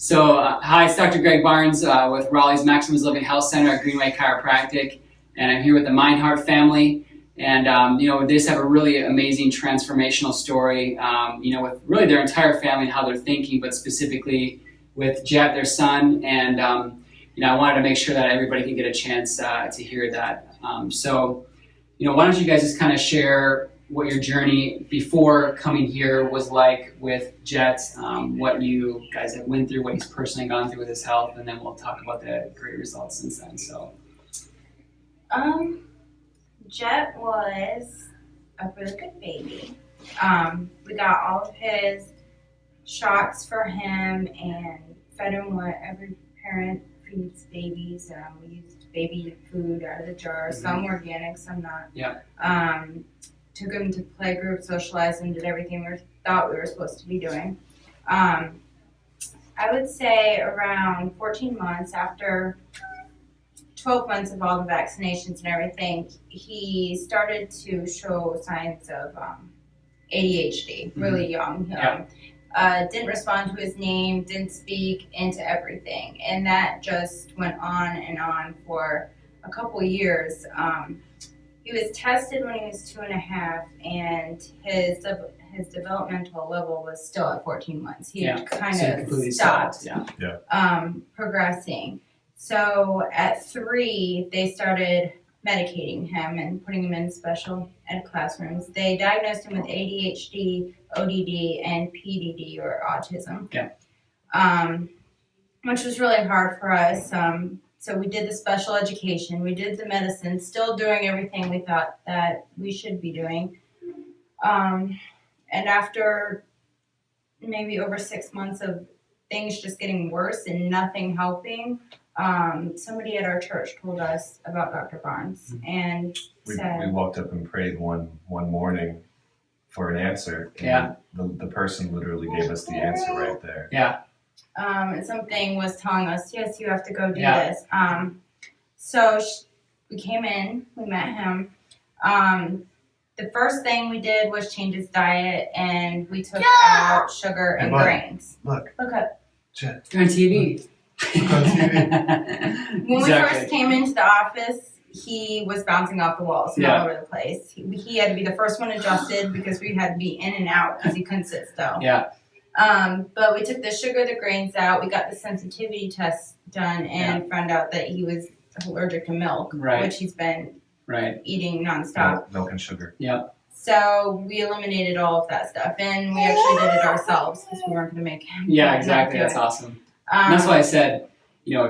Hi, it's Dr. Greg Barnes with Raleigh's Maximus Living Health Center at Greenway Chiropractic, and I'm here with the Mind Heart family. And they just have a really amazing transformational story, with really their entire family and how they're thinking, but specifically with Jet, their son. And I wanted to make sure that everybody can get a chance to hear that. Why don't you guys just kind of share what your journey before coming here was like with Jet, what you guys have went through, what he's personally gone through with his health, and then we'll talk about the great results since then. Jet was a really good baby. We got all of his shots for him and fed him what every parent feeds babies. We used baby food out of the jar, some organic, some not. Yeah. Took him to play group, socialized him, did everything we thought we were supposed to be doing. I would say around 14 months, after 12 months of all the vaccinations and everything, he started to show signs of ADHD, really young. Didn't respond to his name, didn't speak, into everything. And that just went on for a couple years. He was tested when he was 2.5, and his developmental level was still at 14 months. He had kind of stopped progressing. So at 3, they started medicating him and putting him in special ed classrooms. They diagnosed him with ADHD, ODD, and PDD, or autism, which was really hard for us. So we did the special education, we did the medicine, still doing everything we thought that we should be doing. And after maybe over 6 months of things just getting worse and nothing helping, somebody at our church told us about Dr. Barnes, and we walked up and prayed one morning for an answer, and the person literally gave us the answer right there. And something was telling us, yes, you have to go do this. So we came in, we met him. The first thing we did was change his diet, and we took out sugar and grains. Look up. Jet. You're on TV. When we first came into the office, he was bouncing off the walls and all over the place. He had to be the first one adjusted because we had to be in and out because he couldn't sit still. But we took the sugar, the grains out. We got the sensitivity test done and found out that he was allergic to milk, which he's been eating nonstop. Milk and sugar. So we eliminated all of that stuff, and we actually did it ourselves because we weren't going to make him. Exactly. That's awesome. And that's why I said,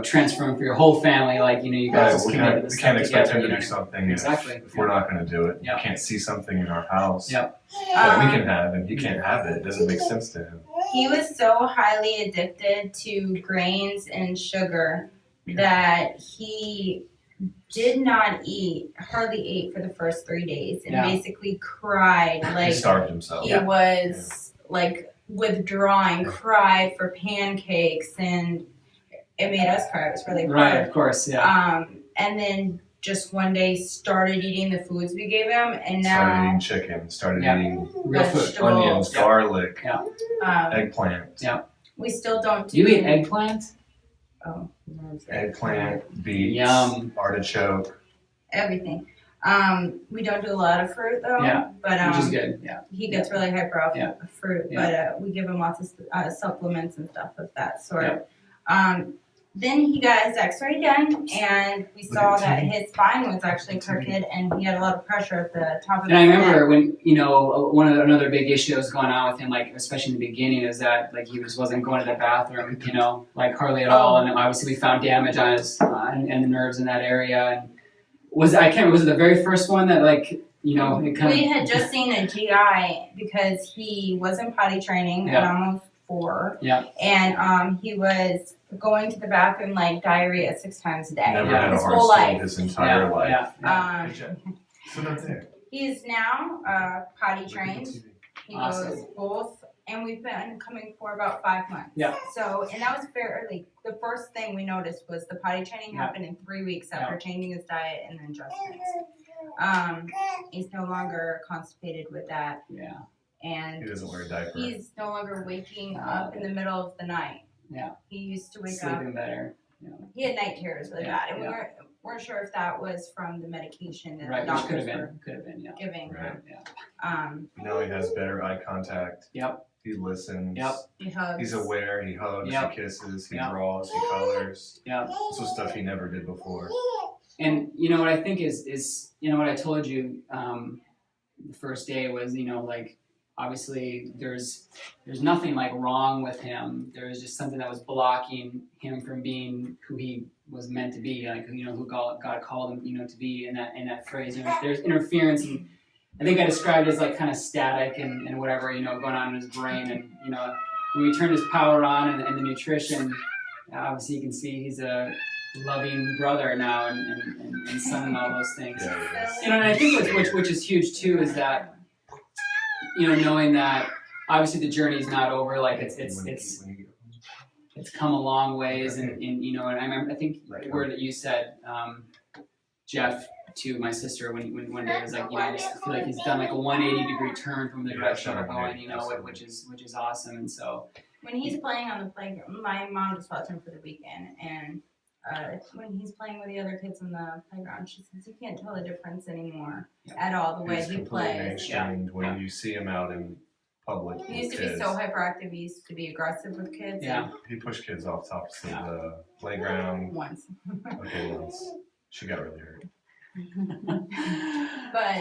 transferring for your whole family, you guys just committed this stuff together. We can't expect him to do something if we're not going to do it. You can't see something in our house that we can have, and he can't have it. It doesn't make sense to him. He was so highly addicted to grains and sugar that he did not hardly ate for the first 3 days, and basically cried. He starved himself. He was withdrawing, cried for pancakes, and it made us cry. It was really hard. Right, of course, and then just one day started eating the foods we gave him, and now started eating chicken, started eating real food, onions, garlic, eggplant. We still don't do. You eat eggplant? Oh, eggplant, beets, artichoke, everything. We don't do a lot of fruit though, but which is good. He gets really hyper off of fruit, but we give him lots of supplements and stuff of that sort. Then he got his x-ray done, and we saw that his spine was actually crooked, and he had a lot of pressure at the top of his head. And I remember when, another big issue that was going on with him, especially in the beginning, is that, he just wasn't going to the bathroom, hardly at all. And obviously we found damage on his, and the nerves in that area. And was it the very first one that, it kind of... We had just seen a GI because he was in potty training at almost 4. And he was going to the bathroom diarrhea 6 times a day. Never had his a hard whole stool life. his entire life. So that's it. He is now potty trained. He goes both, and we've been coming for about 5 months. So, and that was fairly. The first thing we noticed was the potty training happened in 3 weeks after changing his diet and then adjustments. He's no longer constipated with that. And he doesn't wear a diaper. He's no longer waking up in the middle of the night. Yeah. He used to wake up. Sleeping better. Yeah. He had night terrors really bad, and Yeah. we weren't sure if that was from the medication that Right, the which could doctors have were been. Could have been, yeah. giving him. Yeah. Now he has better eye contact. Yep. He listens. Yep. He hugs. He's aware. He hugs. Yep. He kisses. He Yep. draws. He colors. Yeah. So stuff he never did before. And you know what I think is you know what I told you the first day was, you know, like obviously there's nothing like wrong with him. There was just something that was blocking him from being who he was meant to be, like, you know, who God called him, you know, to be in that phrase. You know, there's interference, and I think I described it as like kind of static and whatever, you know, going on in his brain. And you know, when we turned his power on and the nutrition, obviously you can see he's a loving brother now and son and all those things. Yeah, You know, and I think which is huge too is that, you know, knowing that obviously the journey is not over. Like it's come a long ways, and you know, and I think the word that you said, Jeff, to my sister when one day was like, you know, I just feel like he's done like a 180-degree turn from the direction we're going, you know, which is awesome. And so when he's playing on the playground, my mom just watched him for the weekend, and when he's playing with the other kids on the playground, she says you can't tell the difference anymore at all the way He's he completely plays. mainstreamed when you see him out in public. He used to with be kids. so hyperactive. He used to be aggressive with kids. yeah, He pushed kids off tops of the playground. Once. Okay, once. She got really hurt. But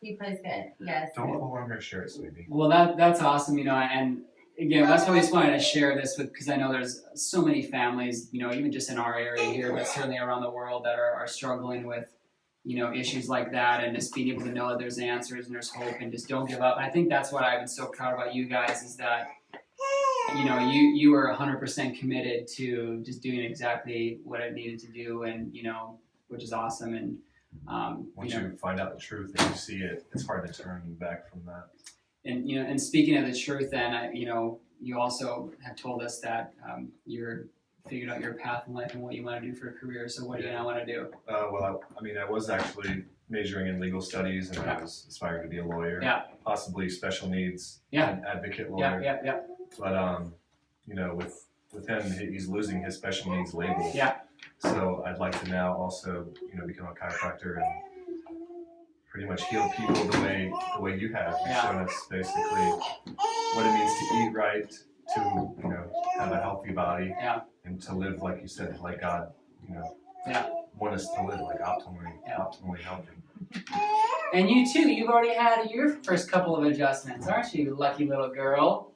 he plays good. Yes. Don't pull on her shirt, sweetie. well that's awesome, you know, and again, that's why we just wanted to share this with, because I know there's so many families, you know, even just in our area here, but certainly around the world that are struggling with, you know, issues like that, and just being able to know that there's answers and there's hope, and just don't give up. And I think that's what I've been so proud about you guys is that, you know, you were 100% committed to just doing exactly what it needed to do, and you know, which is awesome. And Once you know, you find out the truth and you see it, it's hard to turn back from that. and you know, and speaking of the truth, then you know, you also have told us that you're figured out your path in life and what you want to do for a career. So what do you now want to do? Well, I mean, I was actually majoring in legal studies, and I was aspiring to be a lawyer. Yeah. Possibly special needs advocate Yeah, lawyer. yeah. But you know, with him, he's losing his special needs label. Yeah. So I'd like to now also, you know, become a chiropractor and pretty much heal people the way you have. You've shown us basically what it means to eat right, to, you know, have a healthy body, and to live, like you said, like God, you know, want us to live, like optimally healthy. And you too, you've already had your first couple of adjustments, aren't you, lucky little girl?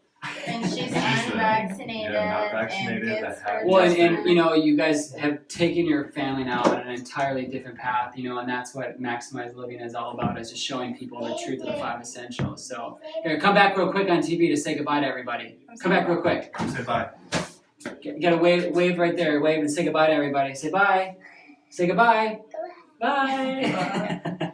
And she's unvaccinated. Yeah, not vaccinated. And That gets had- her Well, and adjustment. you know, you guys have taken your family now on an entirely different path, you know, and that's what Maximized Living is all about, is just showing people the truth of the 5 essentials. So, here, come back real quick on TV to say goodbye to everybody. Come back real quick. Say bye. You gotta wave right there. Wave and say goodbye to everybody. Say bye. Say goodbye. Bye.